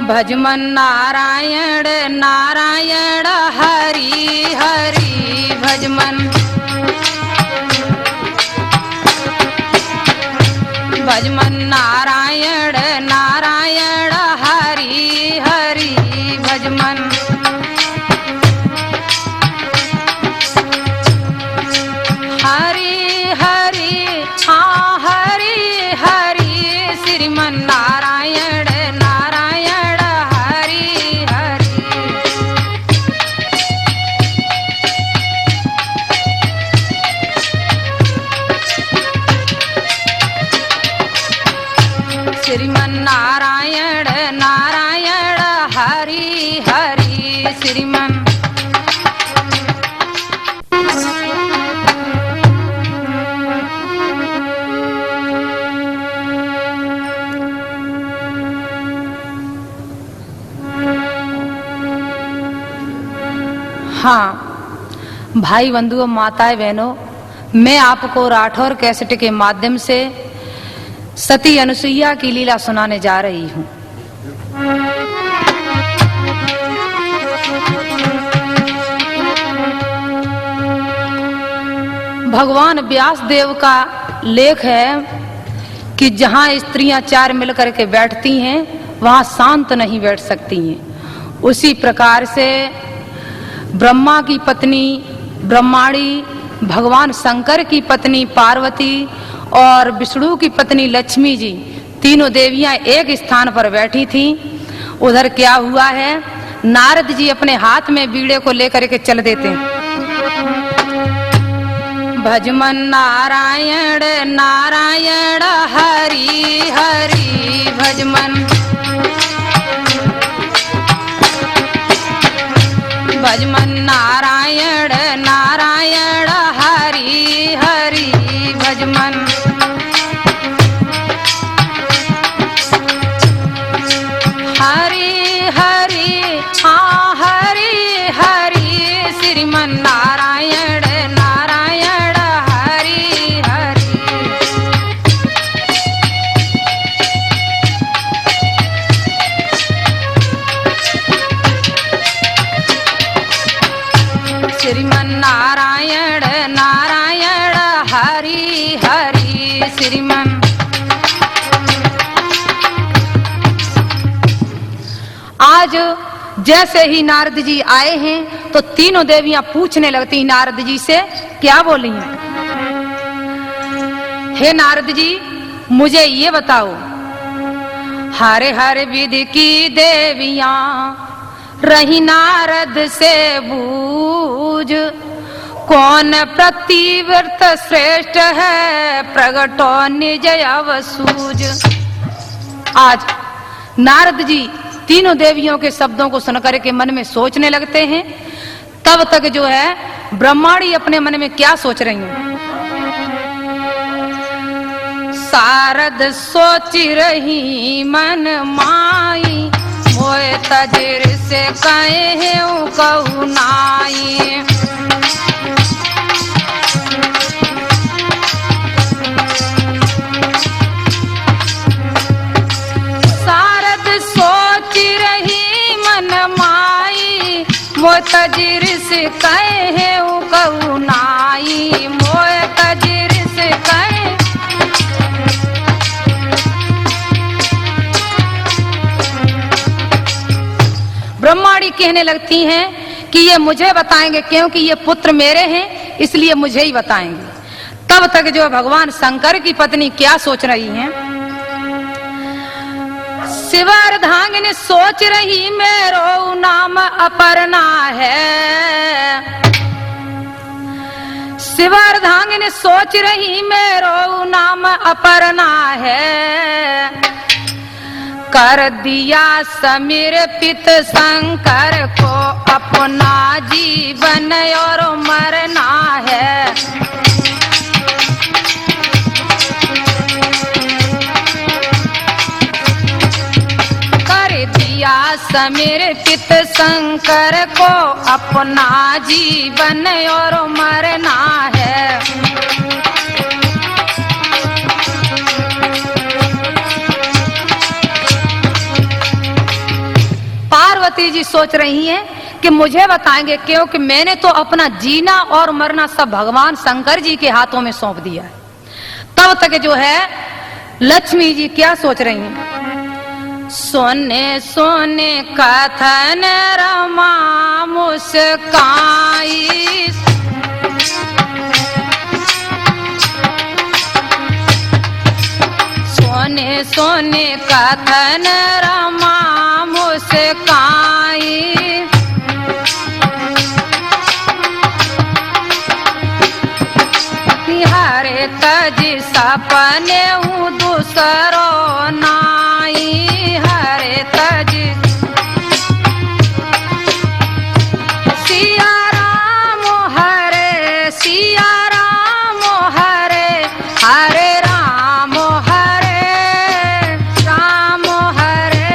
भजमन नारायण नारायण हरि हरि भजमन भजमन नारायण नारायण हरि हरि भजमन हरि हरि हाँ हरि हरि श्रीमन नारायण नारायण हरि हरि श्रीमन नारायण नारायण हरि हरि श्रीमन हाँ भाई बंधुओं माताएं बहनों, मैं आपको राठौर कैसेट के माध्यम से सती अनुसुईया की लीला सुनाने जा रही हूँ। भगवान व्यास देव का लेख है कि जहाँ स्त्रियां चार मिलकर के बैठती हैं वहाँ शांत नहीं बैठ सकती हैं। उसी प्रकार से ब्रह्मा की पत्नी ब्रह्माणी, भगवान शंकर की पत्नी पार्वती और विष्णु की पत्नी लक्ष्मी जी, तीनों देवियां एक स्थान पर बैठी थीं। उधर क्या हुआ है, नारद जी अपने हाथ में बीड़े को लेकर के चल देते हैं। भजमन नारायण नारायण हरि हरि भजमन भजमन नारायण नारायण हरि हरि भजमन हरि हरि हाँ हरि हरि श्रीमन नारायण नारायण हरि हरि श्रीमन नारायण नारायण हरि हरि श्रीमन आज जैसे ही नारद जी आए हैं तो तीनों देवियां पूछने लगती नारद जी से, क्या बोली हैं? हे नारद जी मुझे ये बताओ, हरे हरे विधि की देवियां रही नारद से बूझ, कौन प्रतिव्रत श्रेष्ठ है प्रगटो निज अवसूज। आज नारद जी तीनों देवियों के शब्दों को सुनकर के मन में सोचने लगते हैं। तब तक जो है ब्रह्माणी अपने मन में क्या सोच रही हैं? शारद सोच रही मन माई, मोए तजिर से कहे कहू नाई। शारद सोच रही मन माई, मोए तजिर से कहे कहू नाई। मोए तजिर से कहे ब्रह्माणी कहने लगती हैं कि ये मुझे बताएंगे, क्योंकि ये पुत्र मेरे हैं इसलिए मुझे ही बताएंगे। तब तक जो भगवान शंकर की पत्नी क्या सोच रही हैं? शिवार्धांगिनी सोच रही मेरो नाम अपर्णा है। शिवार्धांगिनी सोच रही मेरो नाम अपर्णा है। कर दिया समर्पित शंकर को अपना जीवन और मरना है। कर दिया समर्पित शंकर को अपना जीवन और मरना है। पार्वती जी सोच रही हैं कि मुझे बताएंगे, क्योंकि मैंने तो अपना जीना और मरना सब भगवान शंकर जी के हाथों में सौंप दिया है। तब तक जो है लक्ष्मी जी क्या सोच रही हैं, सोने सोने कथन रमा मुस्काई, सोने सोने कथन रमा मुस्काई, हरे तज सपने हूँ दूसरो नाई, हरे तज सिया राम हरे सिया राम हरे हरे राम हरे राम हरे।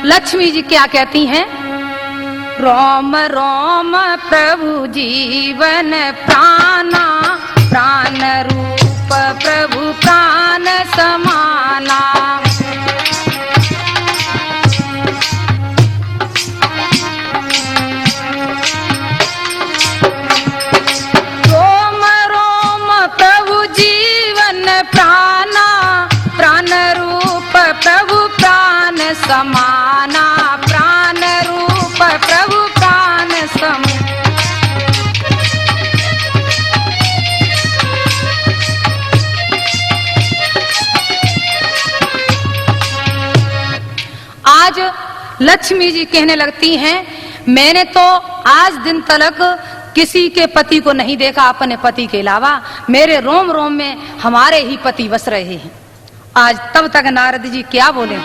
लक्ष्मी जी क्या कहती हैं, रोम रोम प्रभु जीवन प्राणा, प्राण रूप प्रभु प्राण समाना, रोम रोम प्रभु जीवन प्राणा, प्राण रूप प्रभु प्राण समाना, प्राण रूप प्रभु प्राण सम। आज लक्ष्मी जी कहने लगती हैं, मैंने तो आज दिन तक किसी के पति को नहीं देखा अपने पति के अलावा, मेरे रोम रोम में हमारे ही पति बस रहे हैं। आज तब तक नारद जी क्या बोले,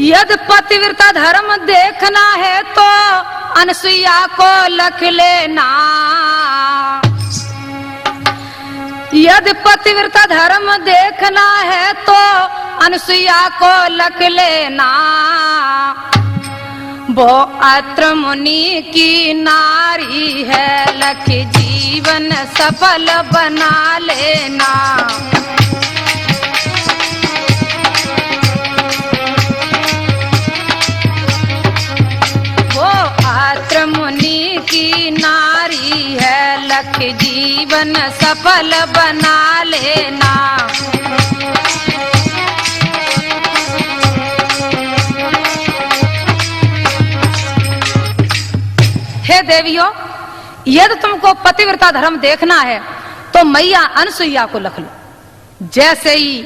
यदि पतिव्रता धर्म देखना है तो अनसुईया को लख लेना, यदि पतिव्रता धर्म देखना है तो अनसुईया को लख लेना, वो अत्र मुनि की नारी है, लख जीवन सफल बना लेना, वो अत्र मुनि की नारी है, लख जीवन सफल बना लेना। हे देवियों, यदि तुमको पतिव्रता धर्म देखना है तो मैया अनसुईया को लख लो। जैसे ही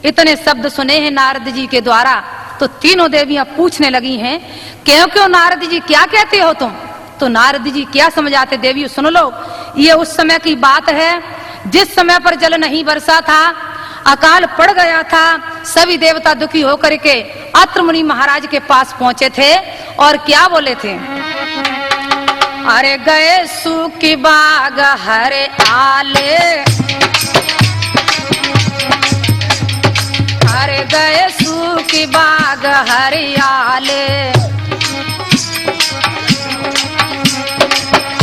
इतने शब्द सुने हैं नारद जी के द्वारा तो तीनों देवियां पूछने लगी हैं, क्यों नारद जी क्या कहते हो तुम? तो नारद जी क्या समझाते, देवियों सुन लो, ये उस समय की बात है जिस समय पर जल नहीं बरसा था, अकाल पड़ गया था, सभी देवता दुखी होकर के अत्र मुनि महाराज के पास पहुंचे थे और क्या बोले थे, अरे गए सूखी बाग हरे आले, अरे गए सूखी बाग हरियाले,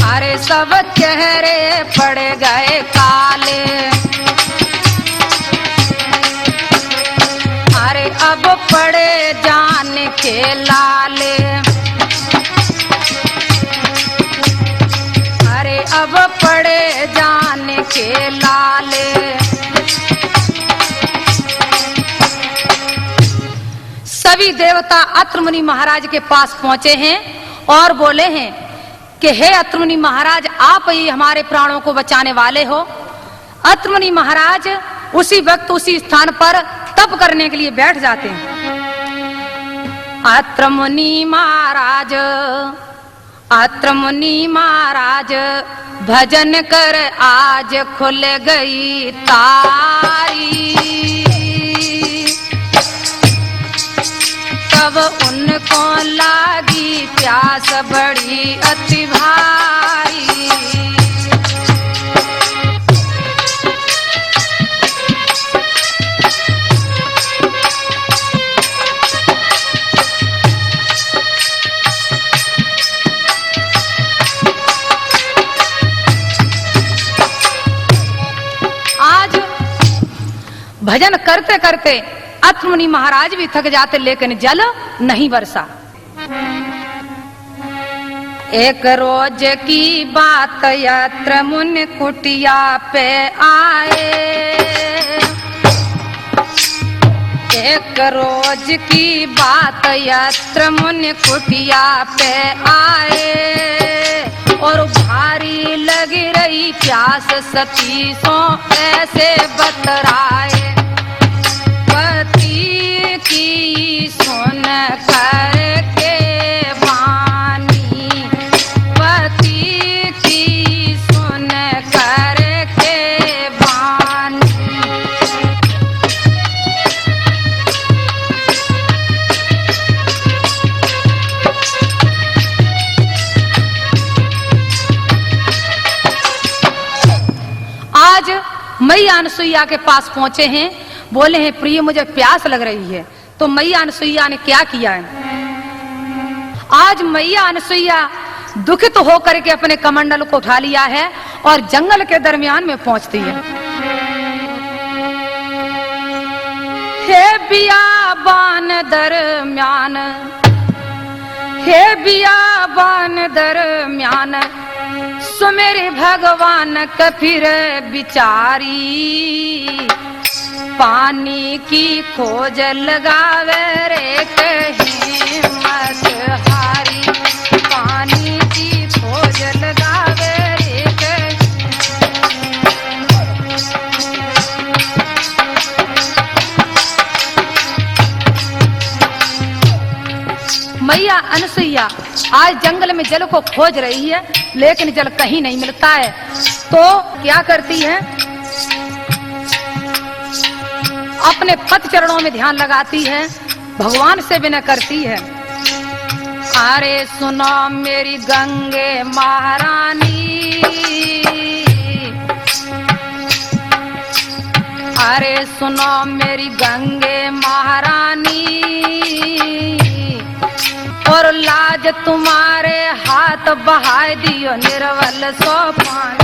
अरे सब चेहरे पड़ गए काले, अरे अब पड़े जान के लाले, अरे अब पड़े जान के लाले। सभी देवता अत्र मुनि महाराज के पास पहुंचे हैं और बोले हैं कि हे अत्र मुनि महाराज, आप ही हमारे प्राणों को बचाने वाले हो। अत्र मुनि महाराज उसी वक्त उसी स्थान पर तप करने के लिए बैठ जाते हैं। अत्र मुनि महाराज, अत्र मुनि महाराज भजन कर आज खुल गई तारी, तब उन को लागी प्यास बड़ी अति भारी। आज भजन करते करते अत्र मुनि महाराज भी थक जाते, लेकिन जल नहीं बरसा। एक रोज की बात यत्र मुनि कुटिया पे आए। एक रोज की बात यत्र मुनि कुटिया पे आए, और भारी लगी रही प्यास सतीसों ऐसे बतराए। पति की सुन करके वाणी, पति की सुन करके वाणी। आज मैया अनसुईया के पास पहुंचे हैं, बोले हैं प्रिय मुझे प्यास लग रही है। तो मैया अनसुईया ने क्या किया है, आज मैया अनसुईया दुखित होकर के अपने कमंडल को उठा लिया है और जंगल के दरमियान में पहुंचती है। हे बियाबान दरमियान, हे बियाबान दरमियान, सुमेरे भगवान कफिर बिचारी। पानी की खोज लगावे रे कहीं मत हारी, पानी की खोज लगावे रे कहीं। मैया अनसुईया आज जंगल में जल को खोज रही है, लेकिन जल कहीं नहीं मिलता है। तो क्या करती है, अपने पद चरणों में ध्यान लगाती है, भगवान से विनय करती है। अरे सुनो मेरी गंगे महारानी, अरे सुनो मेरी गंगे महारानी, और लाज तुम्हारे हाथ बहाए दियो निर्वल सो पानी।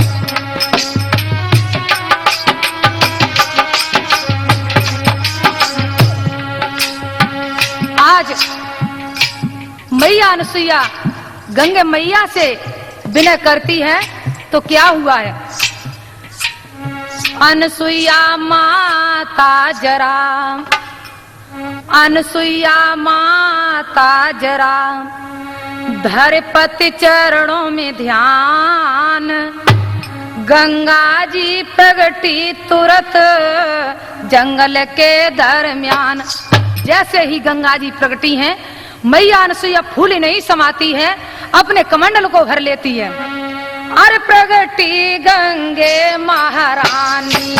आज मैया अनसुईया गंगे मैया से विनय करती है, तो क्या हुआ है, अनसुईया माता जरा, अनसुईया माता जरा, धर पति चरणों में ध्यान। गंगा जी प्रगटी तुरंत जंगल के दरमियान। जैसे ही गंगा जी प्रगटी हैं, मैया अनसुईया फूली नहीं समाती है, अपने कमंडल को भर लेती है। अरे प्रगटी गंगे महारानी,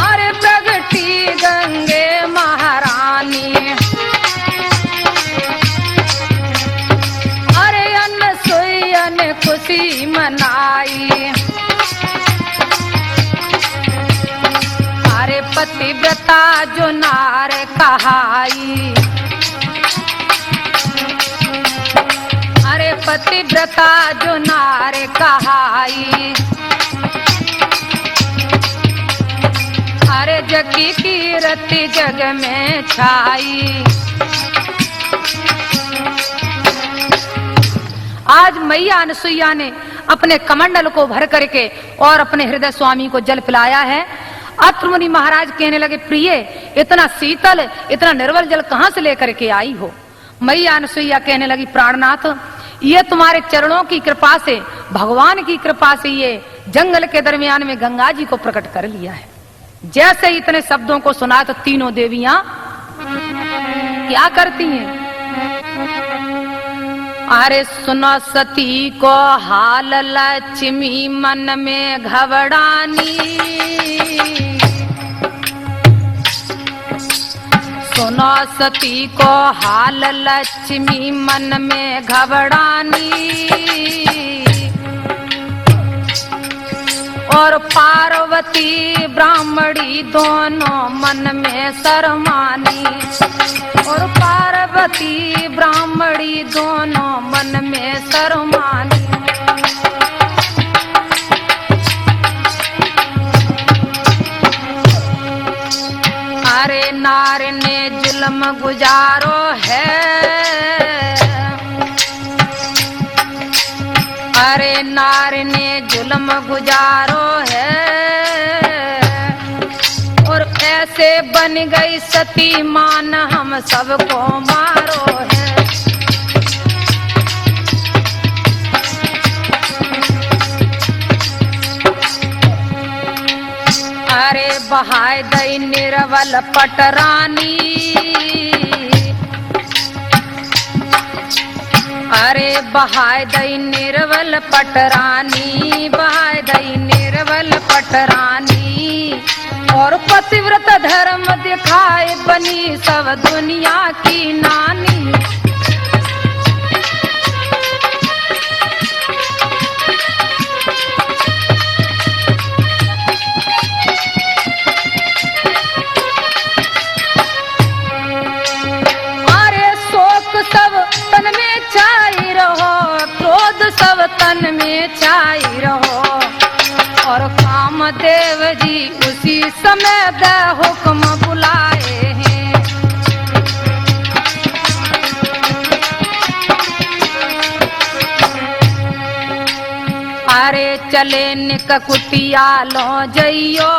अरे प्रगटी गंगे महारानी, अरे अनसुईया ने खुशी मनाई। अरे पतिव्रता जो नार कहाई, अरे पतिव्रता जो नार कहाई। अरे जगी कीर्ति जग में छाई। आज मैया अनसुईया ने अपने कमंडल को भर करके और अपने हृदय स्वामी को जल पिलाया है। अत्र मुनि महाराज कहने लगे, प्रिय इतना शीतल इतना निर्मल जल कहां से लेकर के आई हो। मैया अनसुईया कहने लगी, प्राणनाथ ये तुम्हारे चरणों की कृपा से, भगवान की कृपा से ये जंगल के दरमियान में गंगा जी को प्रकट कर लिया है। जैसे इतने शब्दों को सुना तो तीनों देवियां क्या करती हैं, अरे सुनो सती को हाल लक्ष्मी मन में घबरानी। सुनो सती को हाल लक्ष्मी मन में घबरानी, और पार्वती ब्राह्मणी दोनों मन में शर्मानी, और पार्वती ब्राह्मणी दोनों मन में शर्मानी। अरे नार ने जुल्म गुजारो है, अरे नार ने जुल्म गुजारो है, और ऐसे बन गई सती मान हम सबको मारो है। अरे बहाय दई निर्बल पटरानी, अरे बहाय दई निर्बल पटरानी, बहाय दई निर्बल पटरानी, और पतिव्रत धर्म दिखाए बनी सब दुनिया की नानी। सब तन में छाई रहो, क्रोध सब तन में छाई रहो, और कामदेव जी उसी समय दे हुक्म बुलाए हैं। अरे चले निक कुटिया लो जइयो,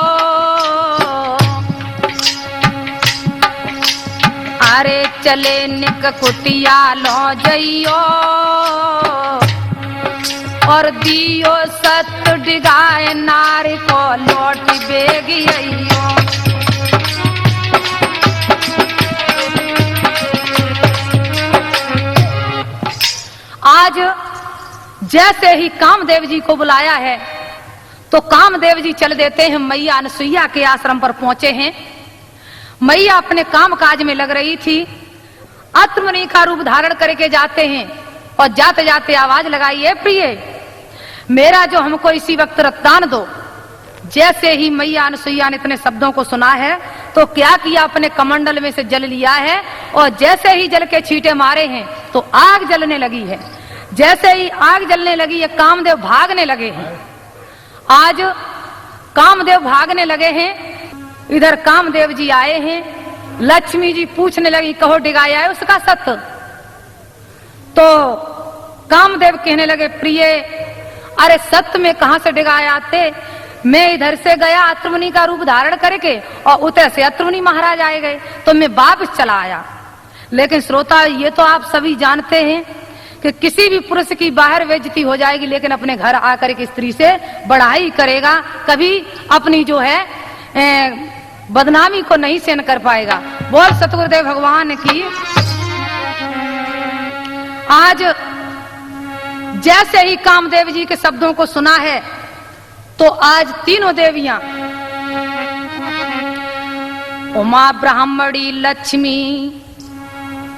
अरे चले निक कुटिया लो जइयो, और दियो सत डिगाए नारी को लौट बेगियो। आज जैसे ही कामदेव जी को बुलाया है तो कामदेव जी चल देते हैं, मैया अनसुईया के आश्रम पर पहुंचे हैं। मैया अपने काम काज में लग रही थी, अत्रमुनि का रूप धारण करके जाते हैं, और जाते जाते आवाज लगाई, है प्रिय मेरा जो हमको इसी वक्त रक्तदान दो। जैसे ही मैया अनसुईया ने इतने शब्दों को सुना है तो क्या किया, अपने कमंडल में से जल लिया है, और जैसे ही जल के छींटे मारे हैं तो आग जलने लगी है। जैसे ही आग जलने लगी है कामदेव भागने लगे हैं। आज कामदेव भागने लगे हैं, इधर कामदेव जी आए हैं। लक्ष्मी जी पूछने लगी, कहो डिगाया है उसका सत्य? तो कामदेव कहने लगे, प्रिय अरे सत्य में कहां से डिगाया आते, मैं इधर से गया अत्रमुनि का रूप धारण करके, और उधर से अत्रमुनि महाराज आए गए तो मैं वापस चला आया। लेकिन श्रोता ये तो आप सभी जानते हैं कि किसी भी पुरुष की बाहर बेइज्जती हो जाएगी, लेकिन अपने घर आकर के स्त्री से बढ़ाई करेगा, कभी अपनी जो है बदनामी को नहीं सहन कर पाएगा। बोल सतगुरुदेव भगवान की। आज जैसे ही कामदेव जी के शब्दों को सुना है तो आज तीनों देवियां उमा ब्राह्मणी लक्ष्मी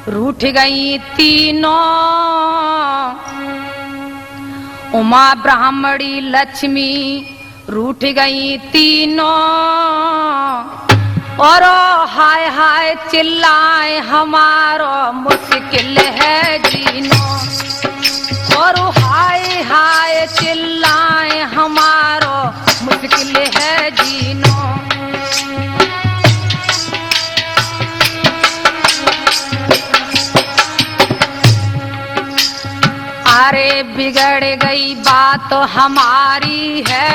रूठ गई तीनों, उमा ब्राह्मणी लक्ष्मी रूठ गई तीनों, और हाय हाय चिल्लाए हमारो मुश्किल है जीनो, और हाय हाय चिल्लाए हमारो मुश्किल है जीनो। अरे बिगड़ गई बात हमारी है,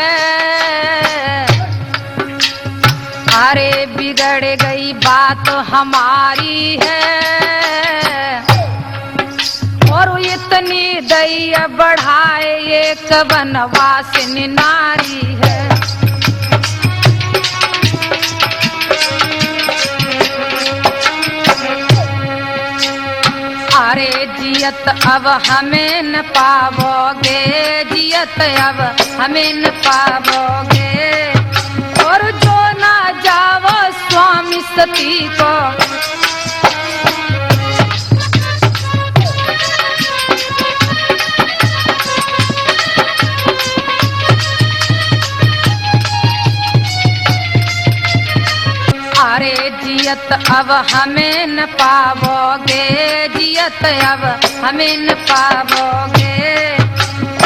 अरे बिगड़ गई बात हमारी है, और इतनी दैया बढ़ाए एक वनवासिनी नारी है। अरे जियत अब हमें न पावोगे, जियत अब हमें न पावोगे, और जो ना जावो स्वामी सती को जियत अब हमें न पावोगे, जियत अब हमें न पावोगे।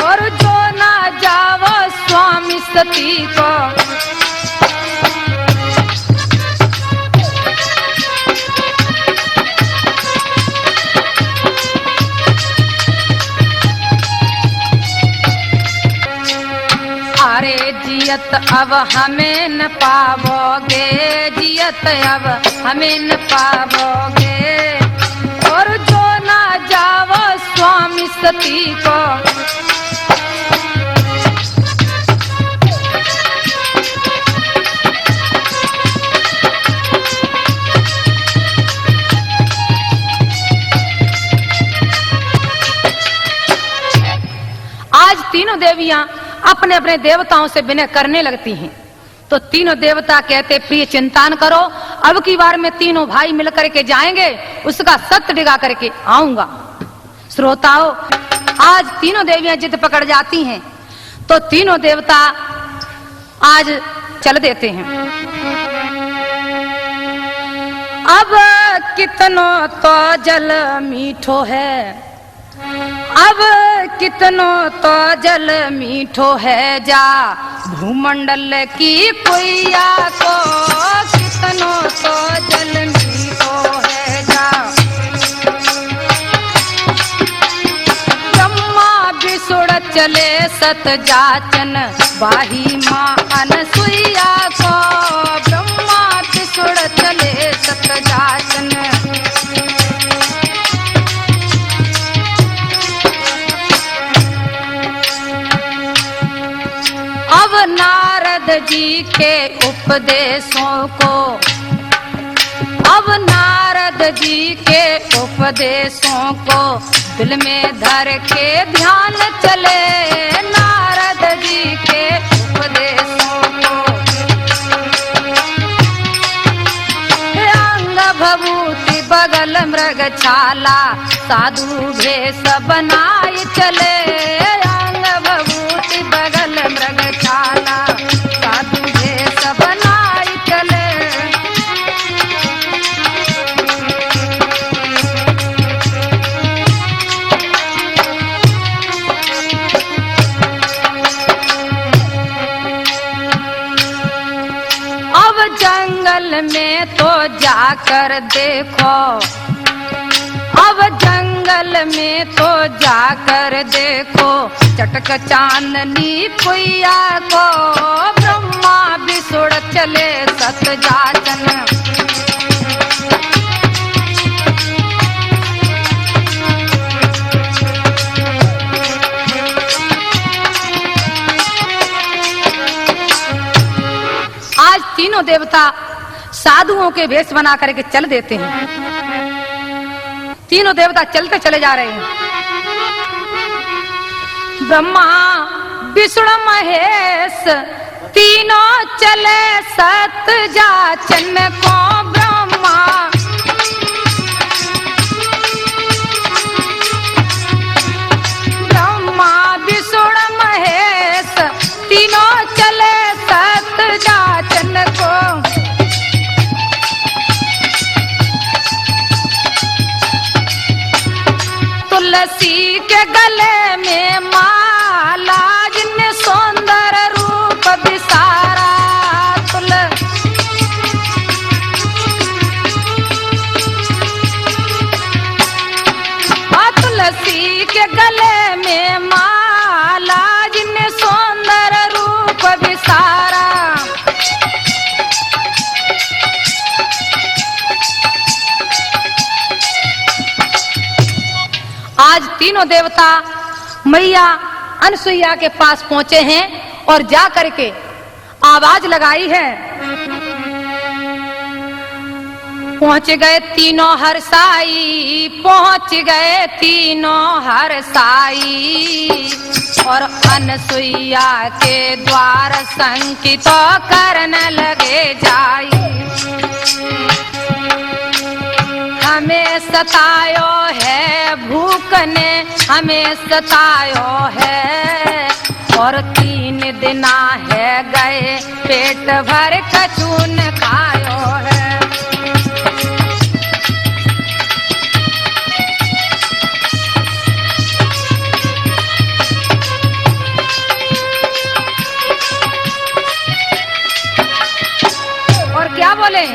और जो ना जावो स्वामी सती को, अरे जियत अब हमें न पावोगे, जियत अब हमें न पावोगे। और जो ना जावो स्वामी सती को, आज तीनों देवियां अपने अपने देवताओं से विनय करने लगती हैं। तो तीनों देवता कहते प्रिय चिंता न करो, अब की बार में तीनों भाई मिलकर के जाएंगे, उसका सत्य डिगा करके आऊंगा। श्रोताओं, आज तीनों देवियां जिद पकड़ जाती हैं तो तीनों देवता आज चल देते हैं। अब कितनो तो जल मीठो है, अब कितनो तो जल मीठो है, जा भूमंडल की कुइया को, कितनो तो जल मीठो है जा। ब्रह्मा विसुड़ चले सत जाचन, बाही माँ अनसुईया को, ब्रह्मा विसुड़ चले सत जाचन। अब नारद जी के उपदेशों को, अब नारद जी के उपदेशों को दिल में धर के ध्यान चले, नारद जी के उपदेशों को। अंग भभूति बगल मृग छाला, साधु भेष बनाए चले, अंग भभूति बगल मृग छाला, साधु भेष बनाए चले। अब जंगल में तो जाकर देखो, अब जंगल में तो जाकर देखो, चटक चांदनी कुइया को, ब्रह्मा विसुड़ चले सत जाचन। आज तीनों देवता साधुओं के वेश बना करके चल देते हैं। तीनों देवता चलते चले जा रहे हैं। ब्रह्मा विष्णु महेश तीनों चले सत जाचन को, ब्रह्मा ब्रह्मा विष्णु महेश तीनों चले सत जाचन को। तुलसी के गले में माला, जिन सुंदर रूप विसारा, तुलसी के गले में माला, जिन सुंदर रूप विसारा। आज तीनों देवता मैया अनसुईया के पास पहुंचे हैं और जा करके आवाज लगाई है। पहुंच गए तीनों हरसाई, पहुंच गए तीनों हरसाई, और अनसुईया के द्वार संकित करने लगे जाई। हमें सतायो है भूख ने, हमें सतायो है, और 3 दिना है गए पेट भर कछू न खायो है। बोले,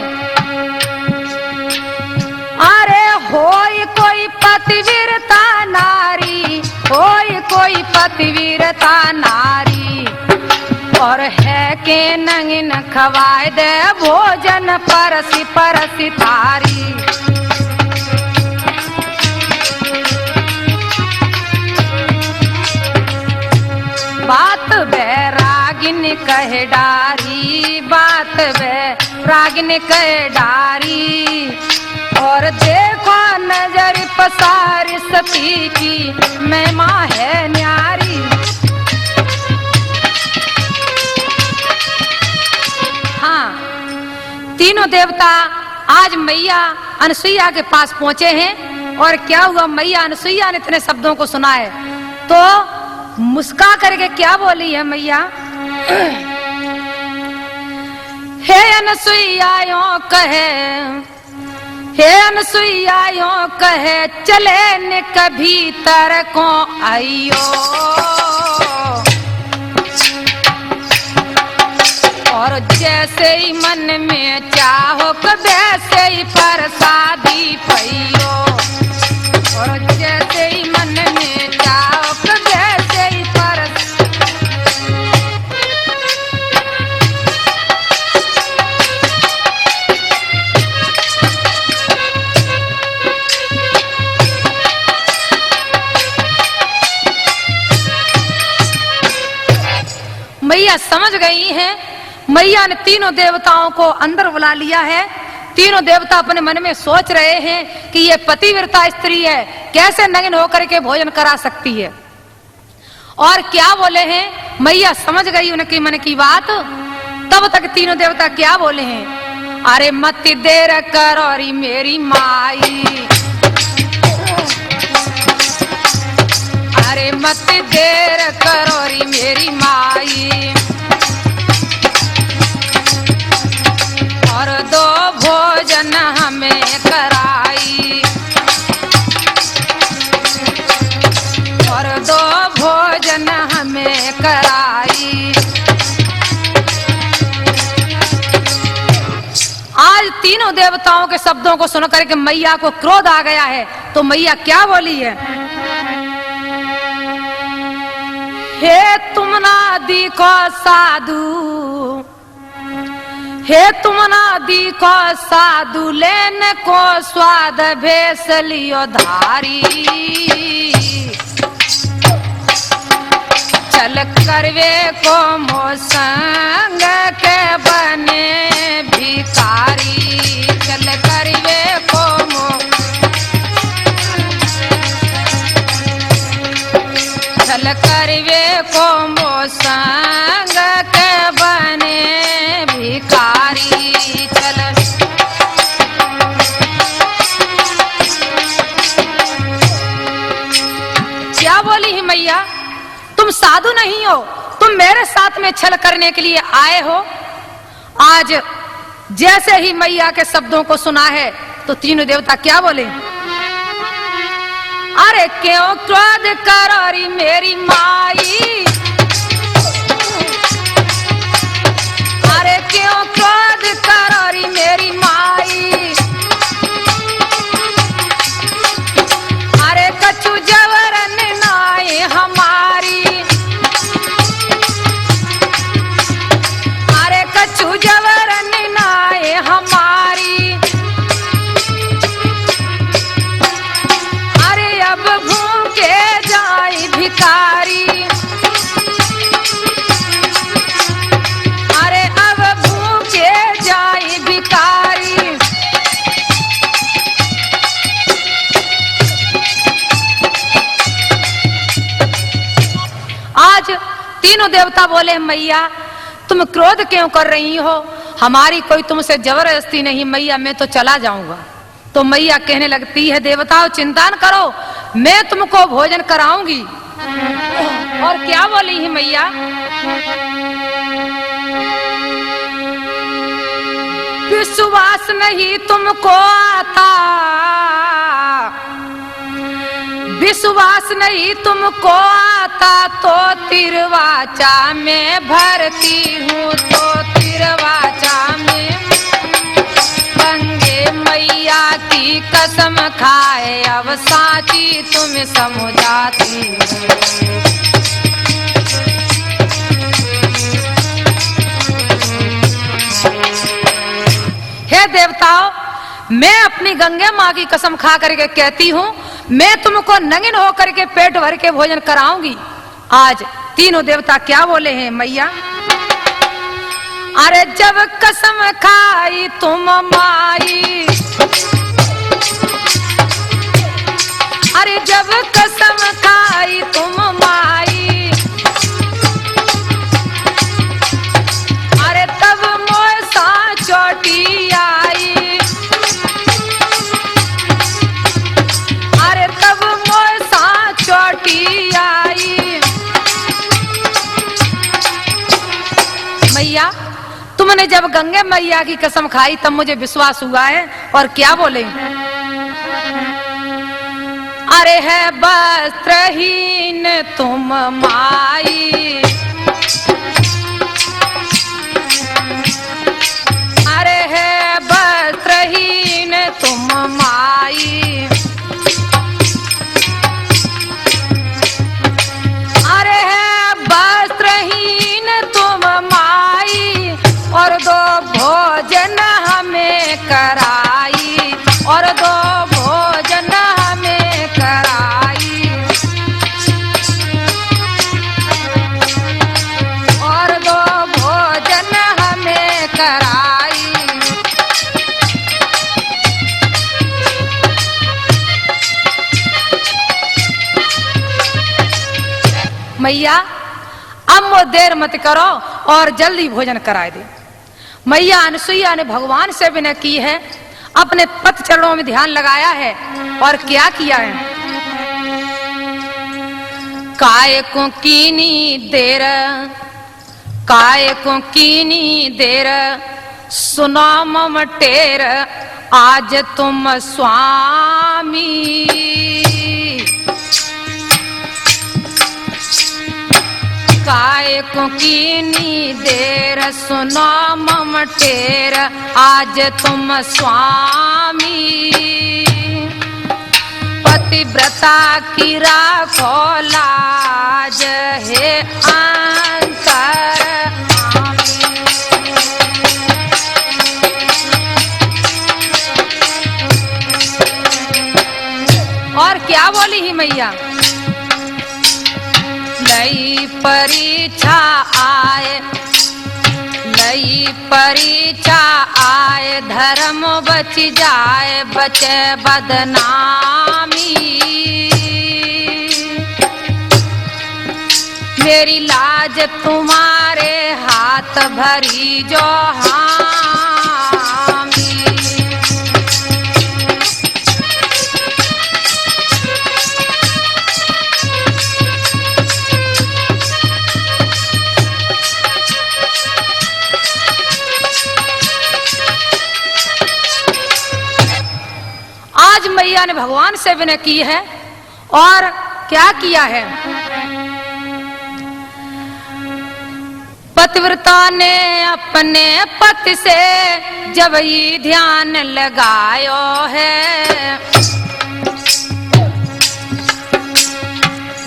अरे होय कोई पतिव्रता नारी, होय कोई पतिव्रता नारी, और है के नंगिन खवाए दे भोजन परसी परसी तारी। बात बैरागिन कहे डारी, बात बैरागिन कहे डारी, और देखो नजर पसार सती की महिमा है न्यारी। हाँ, तीनों देवता आज मैया अनसुईया के पास पहुंचे हैं। और क्या हुआ, मैया अनसुईया ने इतने शब्दों को सुना है तो मुस्का करके क्या बोली है मैया, हे अनसुईया यों कहे, हे अनसुईया यों कहे, चले न कभी तर को आइयो, और जैसे ही मन में चाहो वैसे ही प्रसादी पइयो, और जैसे ही मन में चाहो वैसे ही मैया समझ गई हैं। मैया ने तीनों देवताओं को अंदर बुला लिया है। तीनों देवता अपने मन में सोच रहे हैं कि ये पतिव्रता स्त्री है, कैसे नग्न होकर के भोजन करा सकती है। और क्या बोले हैं, मैया समझ गई उनकी मन की बात। तब तक तीनों देवता क्या बोले हैं, अरे मत देर करोरी मेरी माई, अरे मत देर करोरी मेरी माई, और दो भोजन हमें कराई, और दो भोजन हमें कराई। आज तीनों देवताओं के शब्दों को सुनकर के मैया को क्रोध आ गया है। तो मैया क्या बोली है, हे तुम नादी को साधु, हे तुम नादी को साधु, लेने को स्वाद भेस लियो धारी, चल करवे को मोसंग के बने भिखारी, चल करवे को चल करवे को मोसंग के बने भिखारी, चल। क्या बोली है मैया, तुम साधु नहीं हो, तुम मेरे साथ में छल करने के लिए आए हो। आज जैसे ही मैया के शब्दों को सुना है तो तीनों देवता क्या बोले, अरे क्यों क्रोध करोरी मेरी माई, अरे क्यों क्रोध करोरी मेरी माई, अरे कछु जबरन नाए हमारी, अरे कछु जबरन नाए हमारी, अरे अब भूखे जाए भिखारी, अरे अब भूखे जाए भिखारी। आज तीनों देवता बोले, मैया तुम क्रोध क्यों कर रही हो, हमारी कोई तुमसे जबरदस्ती नहीं मैया, मैं तो चला जाऊंगा। तो मैया कहने लगती है, देवताओं चिंता न करो, मैं तुमको भोजन कराऊंगी। और क्या बोली है मैया, विश्वास नहीं तुमको आता, विश्वास नहीं तुमको आता, तो तिरवाचा में भरती हूँ, तो तिरवाचा में मैया की कसम खाए अब साची तुम समझाती। हे देवताओं, मैं अपनी गंगे माँ की कसम खा करके कहती हूँ, मैं तुमको नंगिन होकर के पेट भर के भोजन कराऊंगी। आज तीनों देवता क्या बोले हैं मैया? अरे जब कसम खाई तुम माई, अरे जब कसम खाई तुम माई, अरे तब मोसा चोटी आई, अरे तब मोसा चोटी आई। मैया, तुमने जब गंगे मैया की कसम खाई तब मुझे विश्वास हुआ है। और क्या बोले? अरे है वस्त्रहीन तुम माई, अरे है वस्त्रहीन तुम माई, अरे है वस्त्रहीन तुम माई, और दो भोजन हमें कराई, और दो भोजन हमें कराई, और दो भोजन हमें कराई। मैया, अब वो देर मत करो और जल्दी भोजन कराए दे। मैया अनसुईया ने भगवान से विनय की है, अपने पद चरणों में ध्यान लगाया है और क्या किया है? काय को कीनी देर, काय को कीनी देर, सुनो मम टेर, आज तुम स्वामी। काय को कीनी देर, सुनो मम टेर, आज तुम स्वामी। पतिव्रता की राखो लाज, हे अंतर और क्या बोली ही मैया? लई परीक्षा आए, लई परीक्षा आए, धर्म बच जाए, बचे बदनामी। मेरी लाज तुम्हारे हाथ भरी जो हामी। आज मैया ने भगवान से विनय की है और क्या किया है? पतिव्रता ने अपने पति से जब ही ध्यान लगायो है,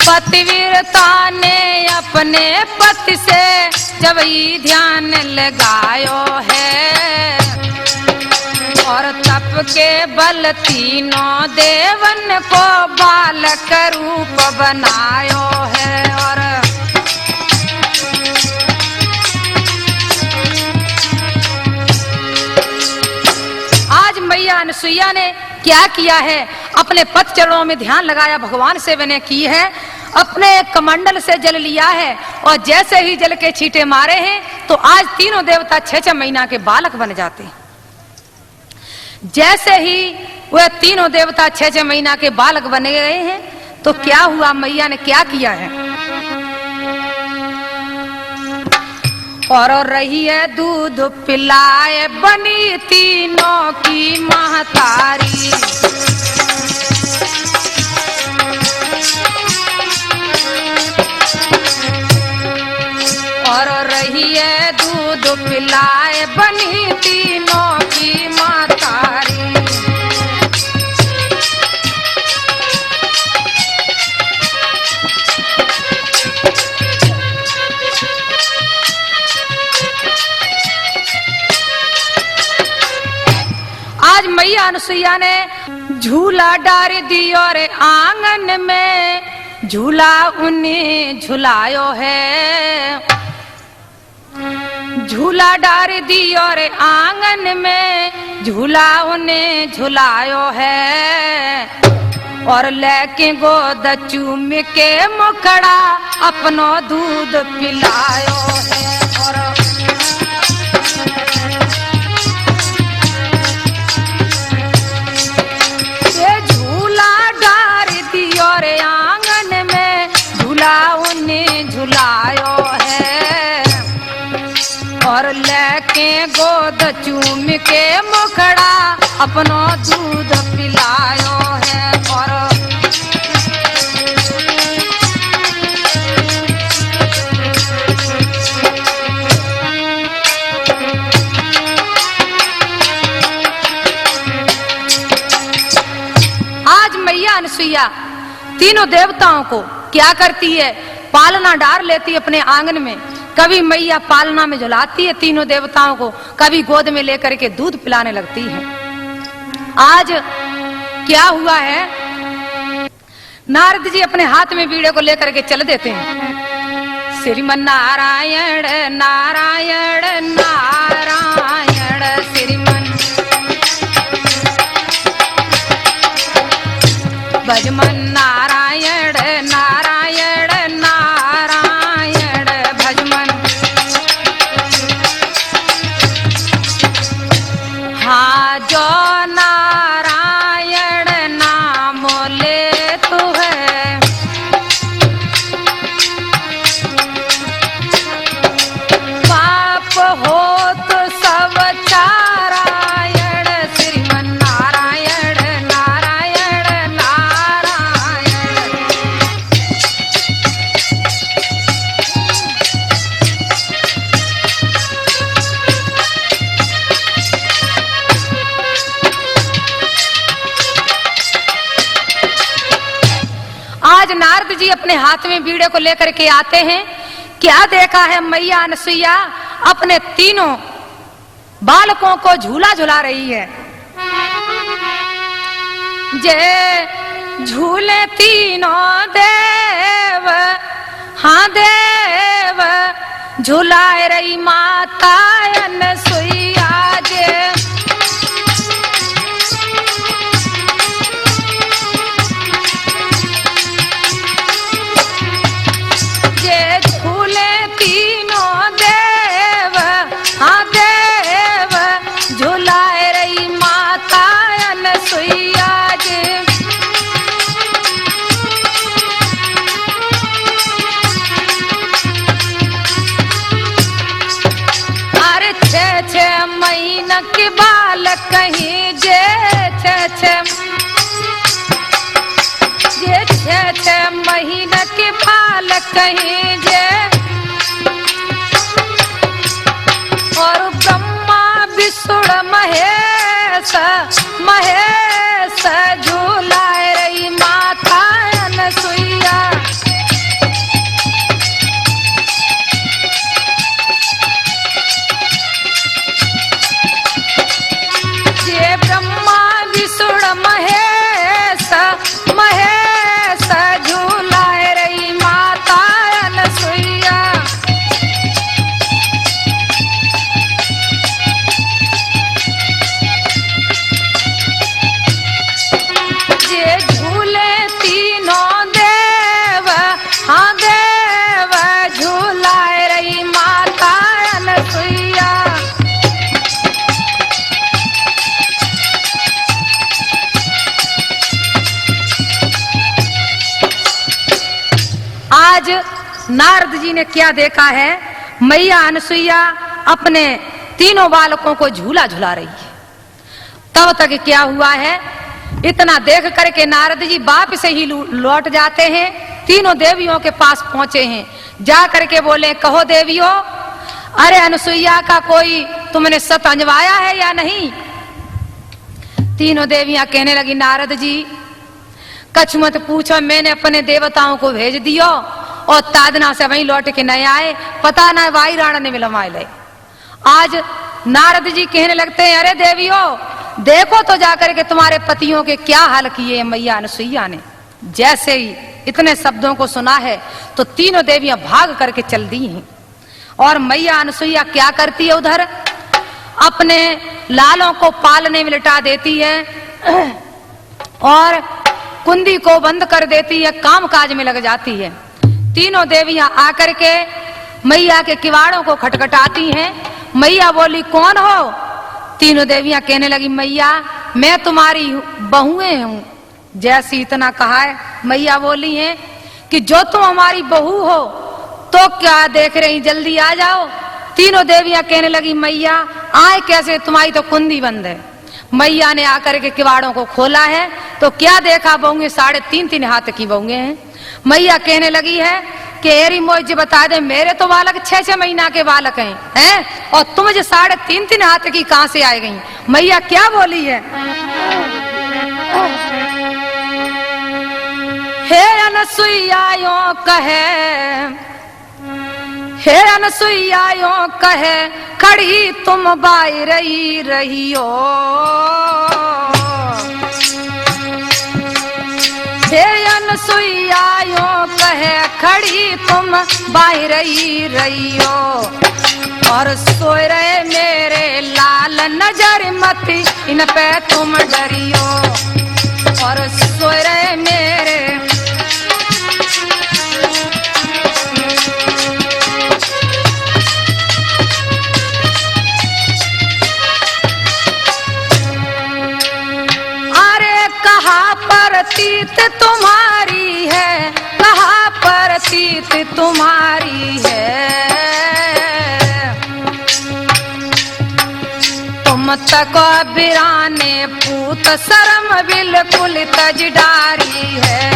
पतिव्रता ने अपने पति से जब ही ध्यान लगायो है, और तप के बल तीनों देवन को बालक रूप बनायो है। और आज मैया अनसुईया ने क्या किया है? अपने पद चरणों में ध्यान लगाया, भगवान से विनय की है, अपने कमंडल से जल लिया है, और जैसे ही जल के छींटे मारे हैं तो आज तीनों देवता 6-6 महीना के बालक बन जाते हैं। जैसे ही वह तीनों देवता 6-6 महीना के बालक बने गए हैं तो क्या हुआ? मैया ने क्या किया है? और रही है दूध पिलाए, बनी तीनों की महतारी। और रही है दूध पिलाए, बनी तीनों की महतारी। मैया अनुसुईया ने झूला डार दियो रे आंगन में, झूला उन्हें झुलायो है। झूला डार दियो रे आंगन में, झूला उन्हें झुलायो है। और लेके गोद चूम के मुखड़ा अपनो दूध पिलायो है। और ये झूला डार दियो रे आंगन में, झूला उन्हें झुलायो है। और लेके गोद चूम के मुखड़ा अपनो दूध पिलायो है। और आज मैया अनुसुईया तीनों देवताओं को क्या करती है, पालना डार लेती है अपने आंगन में। कभी मैया पालना में झुलाती है तीनों देवताओं को, कभी गोद में लेकर के दूध पिलाने लगती है। आज क्या हुआ है, नारद जी अपने हाथ में बीड़े को लेकर के चल देते हैं। श्रीमन नारायण नारायण नारायण, श्रीमन भजमन नारायण नारायण नारायण भजमन। हाँ जो नारायण नाम ले तू है, पाप हो तो सब चारायण, श्रीमन नारायण नारायण नारायण। आज नारद जी अपने हाथ में बीड़े को लेकर के आते हैं। क्या देखा है मैया अनुसुईया अपने तीनों बालकों को झूला झुला रही है। जे झूले तीनों देव, हाँ देव झुलाए रही माता अनुसुईया। जे झूले तीनों देव, हाँ देव झुलाए रही माता अनुसुईया जी। अरे छे छे महीना के बाल कहीं जे छे महीना के बाल कहीं जे। और ब्रह्मा विष्णु महेश महेश झूलाए रही माता अनुसुईया। ये ब्रह्मा विष्णु महेश महेश झूलाए रही माता अनुसुईया। ये झूले तीनों देव, हाँ देव झूलाए रही माता अनुसुईया। आज नारद जी ने क्या देखा है, मैया अनुसुईया अपने तीनों बालकों को झूला झुला रही है। तब तक क्या हुआ है, इतना देख करके नारद जी बाप से ही लौट जाते हैं। तीनों देवियों के पास पहुंचे हैं, जा करके बोले कहो देवियों, अरे अनुसुईया का कोई तुमने सत अंजवाया है या नहीं। तीनों देवियां कहने लगी नारद जी कछ मत पूछो, मैंने अपने देवताओं को भेज दियो और तादना से वहीं लौट के नहीं आए, पता ना वाई राणा ने मिलवाए ले। आज नारद जी कहने लगते हैं अरे देवियों देखो तो जाकर के तुम्हारे पतियों के क्या हाल किए मैया अनसुईया ने। जैसे ही इतने शब्दों को सुना है तो तीनों देवियां भाग करके चल दी हैं। और मैया अनसुईया क्या करती है, उधर अपने लालों को पालने में लिटा देती है और कुंदी को बंद कर देती है, काम काज में लग जाती है। तीनों देवियां आकर के मैया के किवाड़ों को खटखटाती हैं। मैया बोली कौन हो? तीनों देवियां कहने लगी मैया मैं तुम्हारी बहुएं हूं। जैसी इतना कहा है मैया बोली हैं कि जो तुम हमारी बहू हो तो क्या देख रही, जल्दी आ जाओ। तीनों देवियां कहने लगी मैया आए कैसे, तुम्हारी तो कुंदी बंद है। मैया ने आकर के किवाड़ों को खोला है तो क्या देखा, बहुएं 3.5 हाथ की बहुएं हैं। मैया कहने लगी है कि एरी मुझे बता दे, मेरे तो बालक 6-6 महीना के बालक हैं और तुम मुझे 3.5 हाथ की कहां से आ गई। मैया क्या बोली है, हे अनसुईया यों कहे, हे अनसुईया यों कहे खड़ी तुम बाई रही हो। हे अनसुईया यों कहे खड़ी तुम बाई रही हो। और सोए रहे मेरे लाल नजर मत इन पे तुम डरियो। और सोए रहे मेरे परतीत तुम्हारी है, कहाँ परतीत तुम्हारी है। तुम तक बिराने पूत शर्म बिल्कुल तज डारी है।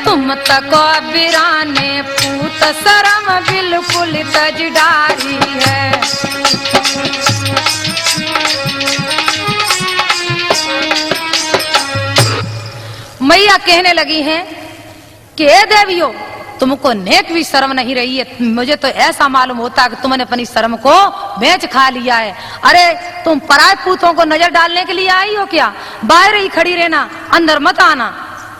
तुम तक बिराने पूत शर्म बिल्कुल तज डारी है। मैया कहने लगी हैं कि ए देवियों तुमको नेक भी शर्म नहीं रही है। मुझे तो ऐसा मालूम होता है कि तुमने अपनी शर्म को बेच खा लिया है। अरे तुम पराय पूतों को नजर डालने के लिए आई हो क्या? बाहर ही खड़ी रहना, अंदर मत आना।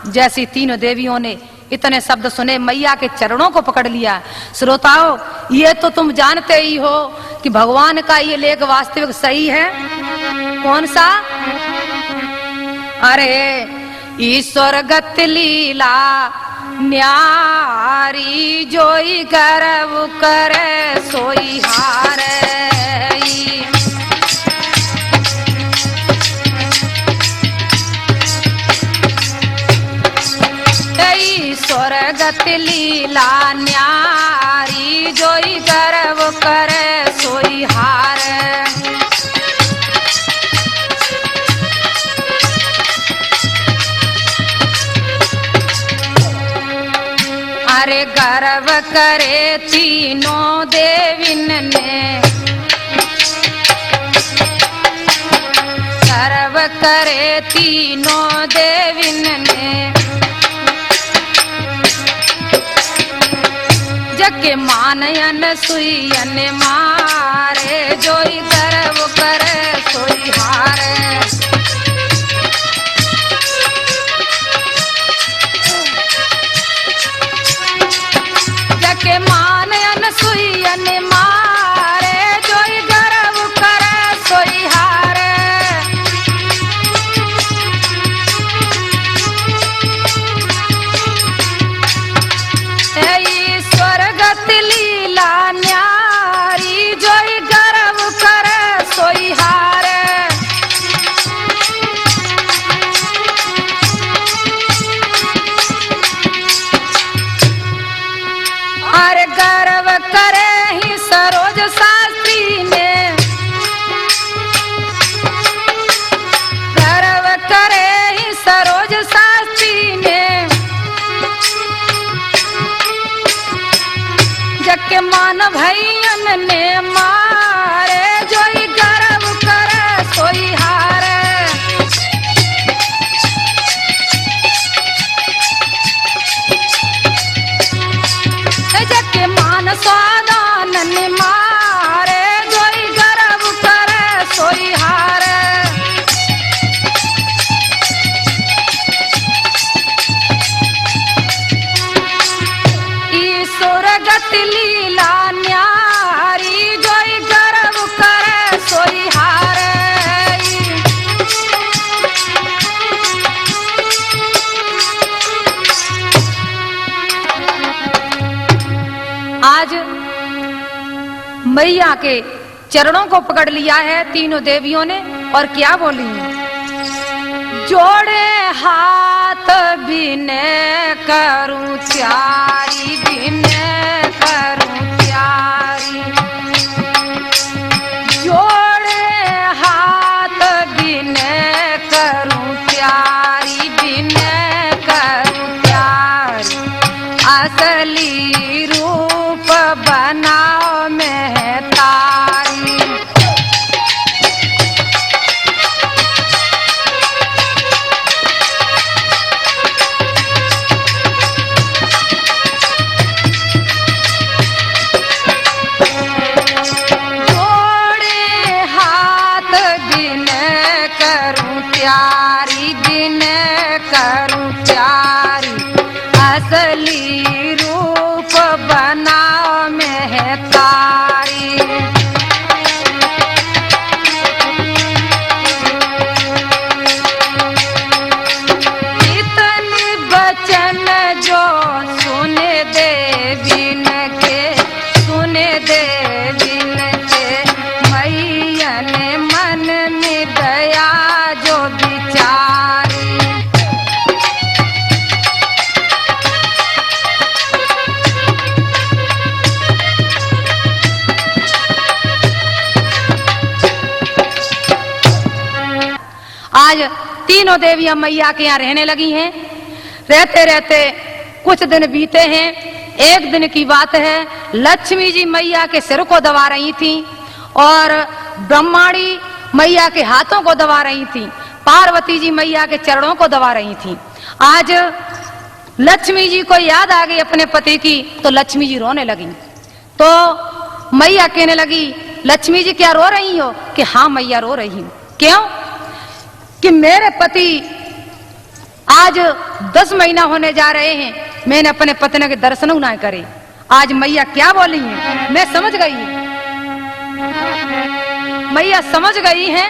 जैसी तीनों देवियों ने इतने शब्द सुने मैया के चरणों को पकड़ लिया। श्रोताओं ये तो तुम जानते ही हो कि भगवान का ये लेख वास्तविक सही है। कौन सा? अरे ईश्वर गत लीला न्यारी जोई गर्व करे सोई हारे। ईश्वर गत लीला न्यारी जोई गर्व करे सोई हारे। अरे गर्व करे तीनों देविन ने, गर्व करे तीनों देविन ने। जग मानयन सुयन मारे जोई गर्व करे सोई हारे। के मानयन सुयन मारे जोई गर्व करे सोई हारे। ईश्वर गत लीला न्यारी जोई गर्व करे सोई हारे। अरे गर्व करे ही सरोज शास्त्री ने, गर्व करे ही सरोज शास्त्री ने। जग के मान भैयन ने मारे जोई गर्व करे सोई हारे। जग के मैया के चरणों को पकड़ लिया है तीनों देवियों ने और क्या बोली, जोड़े हाथ बिने करूं त्यारी, बिने करूं त्यारी, जोड़े हाथ बिने करूं त्यारी, बिने करूं त्यारी, असली रूप बनाओ मैं तारी। असली रूप बनाओ मैं तारी। इतने वचन जो सुने देवीन के, सुने देवीन के, मैया ने मन में दया जो विचारी। आज तीनों देवियां मैया के यहाँ रहने लगी हैं। रहते रहते कुछ दिन बीते हैं। एक दिन की बात है, लक्ष्मी जी मैया के सिर को दबा रही थी और ब्रह्माणी मैया के हाथों को दबा रही थी, पार्वती जी मैया के चरणों को दबा रही थी। आज लक्ष्मी जी को याद आ गई अपने पति की, तो लक्ष्मी जी रोने लगी। तो मैया कहने लगी, लक्ष्मी जी क्या रो रही हो? कि हाँ मैया रो रही हूं। क्यों? कि मेरे पति आज 10 महीना होने जा रहे हैं, मैंने अपने पति के दर्शन ना करे। आज मैया क्या बोली है, मैं समझ गई। मैया समझ गई है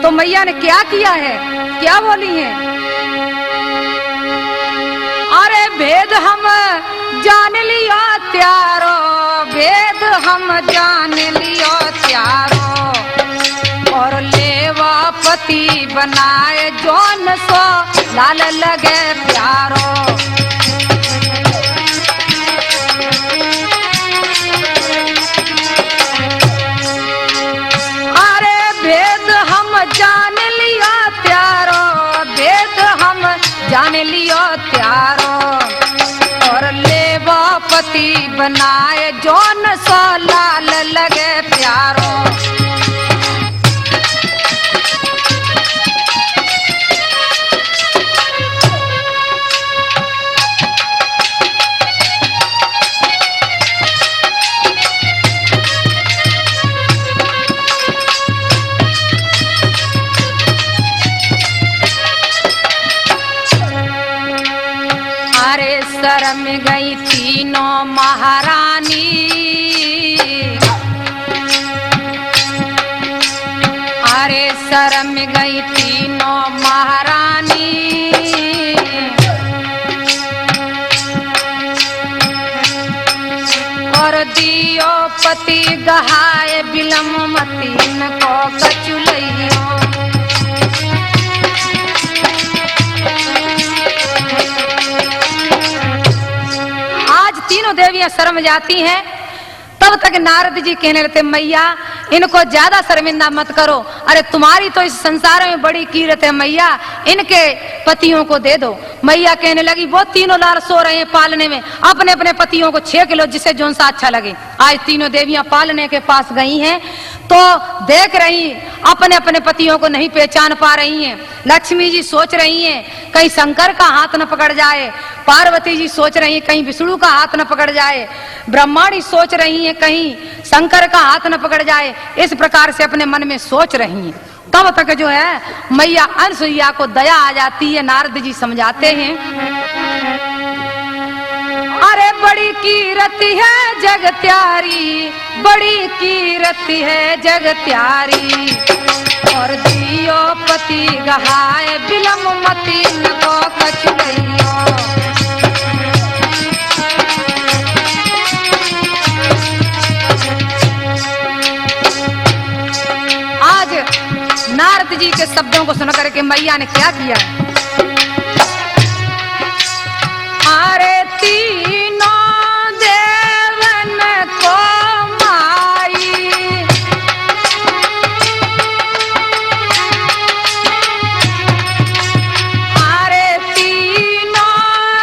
तो मैया ने क्या किया है, क्या बोली है? अरे भेद हम जान लियो त्यारो, भेद हम जान लियो त्यारो, और लेवा पति बनाए जोन सो लाल लगे प्यारो। अरे भेद हम जान लियो त्यारो, भेद हम जान लियो त्यारो, और लेवा पति बनाए जोन सो लाल लगे प्यारो। शर्म गई तीनों महारानी, अरे शर्म गई तीनों महारानी, और दियो पति गहाए बिलम मतीन को कचुलइयो। तीनों देवियां शर्म जाती हैं। तब तक नारद जी कहने लगते, मैया इनको ज्यादा शर्मिंदा मत करो। अरे तुम्हारी तो इस संसार में बड़ी कीरत है मैया, इनके पतियों को दे दो। मैया कहने लगी, वो तीनों लाल सो रहे हैं पालने में, अपने अपने पतियों को 6 किलो जिसे जोन सा अच्छा लगे। आज तीनों देवियां पालने के पास गई हैं तो देख रही, अपने अपने पतियों को नहीं पहचान पा रही हैं। लक्ष्मी जी सोच रही हैं कहीं शंकर का हाथ न पकड़ जाए, पार्वती जी सोच रही हैं कहीं विष्णु का हाथ न पकड़ जाए, ब्रह्माणी सोच रही हैं कहीं शंकर का हाथ न पकड़ जाए। इस प्रकार से अपने मन में सोच रही हैं। तब तक जो है मैया अनसुईया को दया आ जाती है। नारद जी समझाते हैं, अरे बड़ी कीरति है जग त्यारी, बड़ी कीरति है जग त्यारी, और दियो पति गहाए बिलम मती न को कछुइयो। शब्दों को सुन करके मैया ने क्या किया? अरे तीनों देवन को माई, अरे तीनों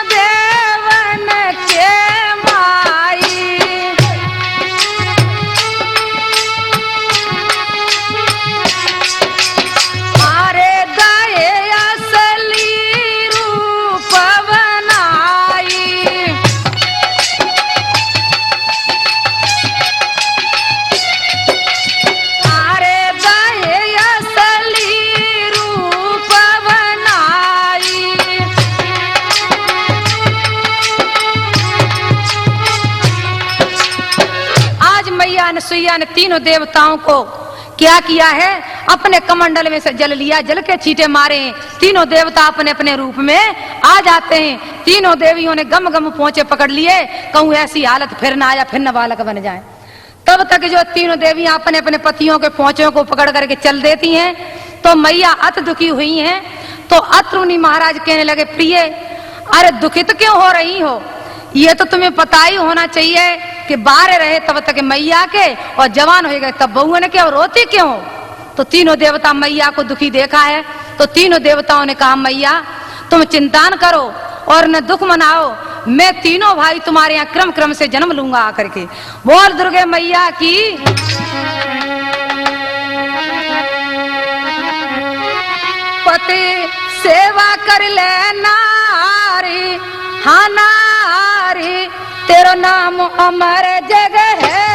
देवन के माई, अरे गए असली रूप बनाई, अरे गए असली रूप बनाई। आज मैया अनसुईया ने तीनों देवताओं को क्या किया है? अपने कमंडल में से जल लिया, जल के छींटे मारे। तीनों देवता अपने अपने रूप में आ जाते हैं। तीनों देवियों ने गम गम पोंछे पकड़ लिए, कहूं ऐसी हालत फिर ना आया, फिर न बालक बन जाए। तब तक जो तीनों देवियां अपने अपने पतियों के पोंछों को पकड़ करके चल देती हैं, तो मैया अत दुखी हुई हैं। तो अत्रुनी महाराज कहने लगे, प्रिय अरे दुखित क्यों हो रही हो? ये तो तुम्हें पता ही होना चाहिए कि बाहर रहे तब तक मैया के, और जवान हो गए तब बहुओं ने के, और रोती क्यों हो? तो तीनों देवता मैया को दुखी देखा है, तो तीनों देवताओं ने कहा, मैया तुम चिंता न करो और न दुख मनाओ, मैं तीनों भाई तुम्हारे यहाँ क्रम क्रम से जन्म लूंगा आकर के। बोल दुर्गे मैया की। पति सेवा कर ले नारी, हाँ नारी, तेरा नाम अमर जग है।